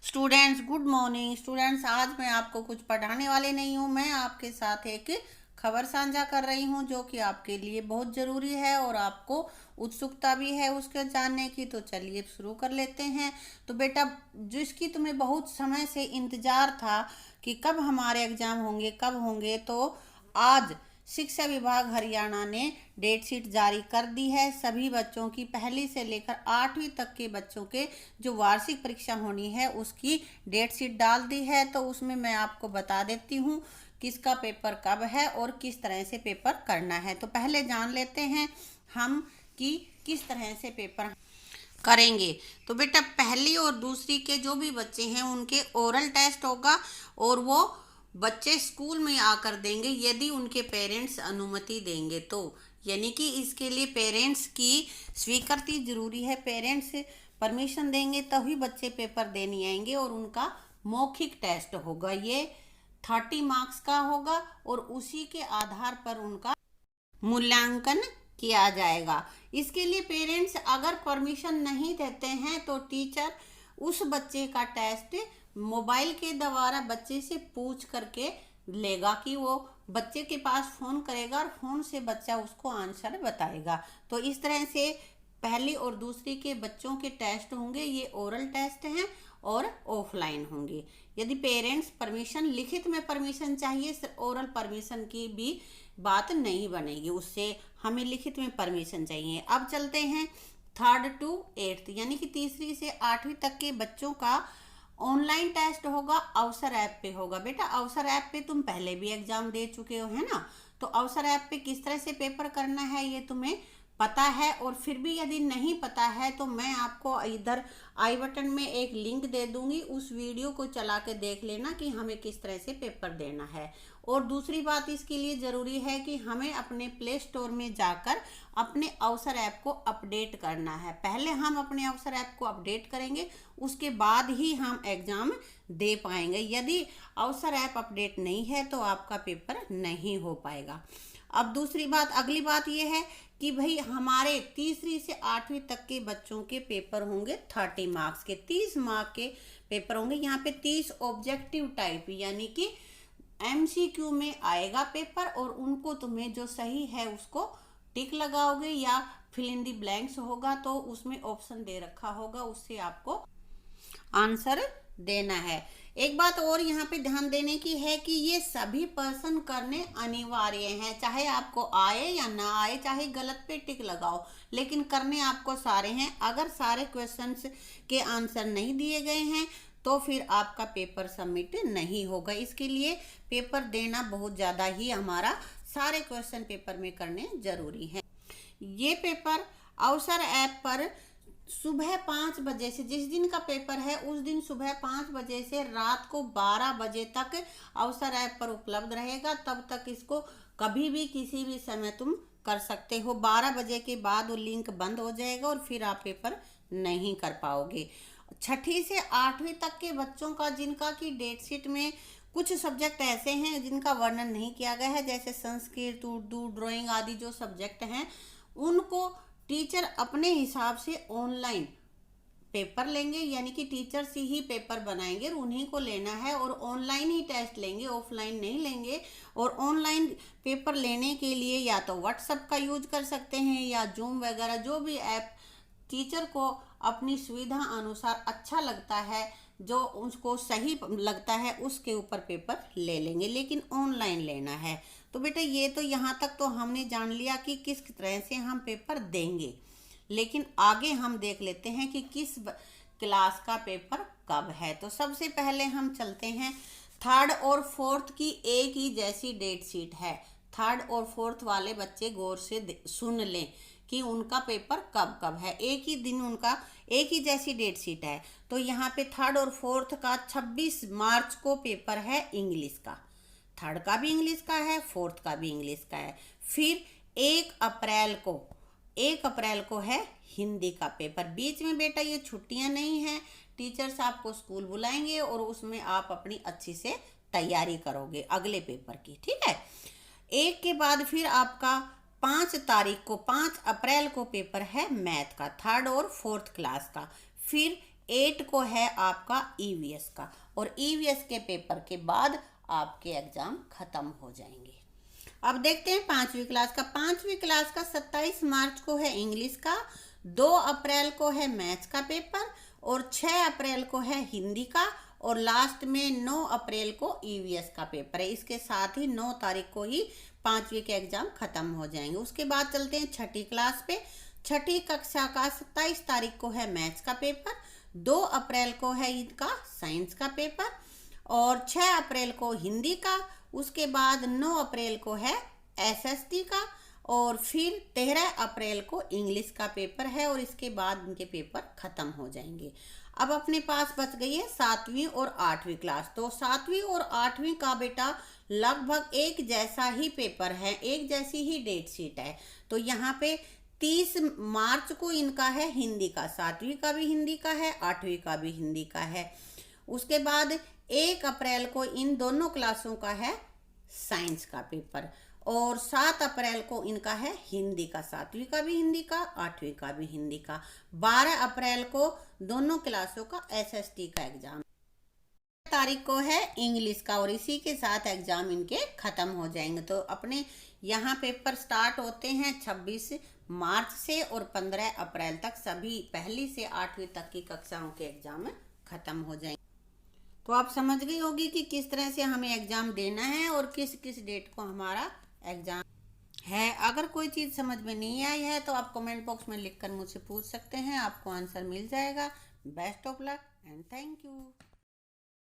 Students, good morning. Students, आज मैं आपको कुछ पढ़ाने वाले नहीं हूँ। मैं आपके साथ एक खबर साझा कर रही हूँ जो कि आपके लिए बहुत ज़रूरी है और आपको उत्सुकता भी है उसके जानने की। तो चलिए शुरू कर लेते हैं। तो बेटा, जिसकी तुम्हें बहुत समय से इंतज़ार था कि कब हमारे एग्ज़ाम होंगे, कब होंगे, तो आज शिक्षा विभाग हरियाणा ने डेट शीट जारी कर दी है। सभी बच्चों की पहली से लेकर 8वीं तक के बच्चों के जो वार्षिक परीक्षा होनी है उसकी डेट शीट डाल दी है। तो उसमें मैं आपको बता देती हूँ किसका पेपर कब है और किस तरह से पेपर करना है। तो पहले जान लेते हैं हम कि किस तरह से पेपर करेंगे। तो बेटा, पहली और दूसरी के जो भी बच्चे हैं उनके ओरल टेस्ट होगा और वो बच्चे स्कूल में आकर देंगे यदि उनके पेरेंट्स अनुमति देंगे तो। यानी कि इसके लिए पेरेंट्स की स्वीकृति जरूरी है। पेरेंट्स परमिशन देंगे तभी बच्चे पेपर देने आएंगे और उनका मौखिक टेस्ट होगा। ये 30 मार्क्स का होगा और उसी के आधार पर उनका मूल्यांकन किया जाएगा। इसके लिए पेरेंट्स अगर परमिशन नहीं देते हैं तो टीचर उस बच्चे का टेस्ट मोबाइल के द्वारा बच्चे से पूछ करके लेगा कि वो बच्चे के पास फ़ोन करेगा और फ़ोन से बच्चा उसको आंसर बताएगा। तो इस तरह से पहली और दूसरी के बच्चों के टेस्ट होंगे। ये ओरल टेस्ट हैं और ऑफलाइन होंगे। यदि पेरेंट्स परमिशन, लिखित में परमिशन चाहिए, ओरल परमिशन की भी बात नहीं बनेगी, उससे हमें लिखित में परमिशन चाहिए। अब चलते हैं 3rd to 8th यानी कि तीसरी से 8वीं तक के बच्चों का ऑनलाइन टेस्ट होगा। अवसर ऐप पे होगा। बेटा, अवसर ऐप पे तुम पहले भी एग्जाम दे चुके हो, है ना? तो अवसर ऐप पे किस तरह से पेपर करना है ये तुम्हें पता है। और फिर भी यदि नहीं पता है तो मैं आपको इधर आई बटन में एक लिंक दे दूंगी, उस वीडियो को चला के देख लेना कि हमें किस तरह से पेपर देना है। और दूसरी बात इसके लिए ज़रूरी है कि हमें अपने प्ले स्टोर में जाकर अपने अवसर ऐप को अपडेट करना है। पहले हम अपने अवसर ऐप को अपडेट करेंगे, उसके बाद ही हम एग्ज़ाम दे पाएंगे। यदि अवसर ऐप अपडेट नहीं है तो आपका पेपर नहीं हो पाएगा। अब दूसरी बात, अगली बात यह है कि भाई हमारे तीसरी से 8वीं तक के बच्चों के पेपर होंगे 30 मार्क्स के, 30 मार्क के पेपर होंगे। यहाँ पे 30 ऑब्जेक्टिव टाइप यानी कि MCQ में आएगा पेपर और उनको तुम्हें जो सही है उसको टिक लगाओगे या फिल इन दी ब्लैंक्स होगा तो उसमें ऑप्शन दे रखा होगा, उससे आपको आंसर देना है। एक बात और यहाँ पे ध्यान देने की है कि ये सभी पर्सन करने अनिवार्य हैं, चाहे आपको आए या ना आए, चाहे गलत पे टिक लगाओ, लेकिन करने आपको सारे हैं। अगर सारे क्वेश्चंस के आंसर नहीं दिए गए हैं तो फिर आपका पेपर सबमिट नहीं होगा। इसके लिए पेपर देना बहुत ज़्यादा ही हमारा सारे क्वेश्चन पेपर में करने जरूरी है। ये पेपर अवसर ऐप पर सुबह 5 बजे से, जिस दिन का पेपर है उस दिन सुबह 5 बजे से रात को 12 बजे तक अवसर ऐप पर उपलब्ध रहेगा। तब तक इसको कभी भी किसी भी समय तुम कर सकते हो। 12 बजे के बाद वो लिंक बंद हो जाएगा और फिर आप पेपर नहीं कर पाओगे। 6ठी से 8वीं तक के बच्चों का, जिनका कि डेट शीट में कुछ सब्जेक्ट ऐसे हैं जिनका वर्णन नहीं किया गया है, जैसे संस्कृत, उर्दू, ड्राइंग आदि जो सब्जेक्ट हैं, उनको टीचर अपने हिसाब से ऑनलाइन पेपर लेंगे। यानी कि टीचर से ही पेपर बनाएंगे और उन्हीं को लेना है और ऑनलाइन ही टेस्ट लेंगे, ऑफलाइन नहीं लेंगे। और ऑनलाइन पेपर लेने के लिए या तो व्हाट्सएप का यूज कर सकते हैं या जूम वगैरह, जो भी ऐप टीचर को अपनी सुविधा अनुसार अच्छा लगता है, जो उसको सही लगता है, उसके ऊपर पेपर ले लेंगे, लेकिन ऑनलाइन लेना है। तो बेटा, ये तो यहाँ तक तो हमने जान लिया कि किस तरह से हम पेपर देंगे, लेकिन आगे हम देख लेते हैं कि किस क्लास का पेपर कब है। तो सबसे पहले हम चलते हैं 3rd और 4th की एक ही जैसी डेट शीट है। 3rd और 4th वाले बच्चे गौर से सुन लें कि उनका पेपर कब कब है। एक ही दिन उनका, एक ही जैसी डेट शीट है। तो यहाँ पे 3rd और 4th का 26 मार्च को पेपर है इंग्लिश का। 3rd का भी इंग्लिश का है, 4th का भी इंग्लिश का है। फिर 1 अप्रैल को है हिंदी का पेपर। बीच में बेटा ये छुट्टियां नहीं हैं, टीचर्स आपको स्कूल बुलाएंगे और उसमें आप अपनी अच्छी से तैयारी करोगे अगले पेपर की, ठीक है। एक के बाद फिर आपका 5 अप्रैल को पेपर है मैथ का, 3rd और 4th क्लास का। फिर 8 को है आपका ईवीएस का, और ईवीएस के पेपर के बाद आपके एग्जाम खत्म हो जाएंगे। अब देखते हैं 5वीं क्लास का। 5वीं क्लास का 27 मार्च को है इंग्लिश का, 2 अप्रैल को है मैथ्स का पेपर, और 6 अप्रैल को है हिंदी का, और लास्ट में 9 अप्रैल को ईवीएस का पेपर है। इसके साथ ही 9 तारीख को ही 5वीं के एग्जाम खत्म हो जाएंगे। उसके बाद चलते हैं 6ठी क्लास पे। 6ठी कक्षा का 27 तारीख को है मैथ्स का पेपर, 2 अप्रैल को है इनका साइंस का पेपर, और 6 अप्रैल को हिंदी का। उसके बाद 9 अप्रैल को है एसएसटी का, और फिर 13 अप्रैल को इंग्लिश का पेपर है, और इसके बाद इनके पेपर खत्म हो जाएंगे। अब अपने पास बच गई है 7वीं और 8वीं क्लास। तो 7वीं और 8वीं का बेटा लगभग एक जैसा ही पेपर है, एक जैसी ही डेट शीट है। तो यहाँ पे 30 मार्च को इनका है हिंदी का, 7वीं का भी हिंदी का है, 8वीं का भी हिंदी का है। उसके बाद 1 अप्रैल को इन दोनों क्लासों का है साइंस का पेपर, और 7 अप्रैल को इनका है हिंदी का, 7वीं का भी हिंदी का, 8वीं का भी हिंदी का। 12 अप्रैल को दोनों क्लासों का एसएसटी का एग्जाम, तारीख को है इंग्लिश का, और इसी के साथ एग्जाम इनके खत्म हो जाएंगे। तो अपने यहाँ पेपर स्टार्ट होते हैं 26 मार्च से, और 15 अप्रैल तक सभी 1ली से 8वीं तक की कक्षाओं के एग्जाम खत्म हो जाएंगे। तो आप समझ गई होगी कि किस तरह से हमें एग्जाम देना है और किस किस डेट को हमारा एग्जाम है। अगर कोई चीज़ समझ में नहीं आई है तो आप कमेंट बॉक्स में लिखकर मुझसे पूछ सकते हैं, आपको आंसर मिल जाएगा। Best of luck and thank you.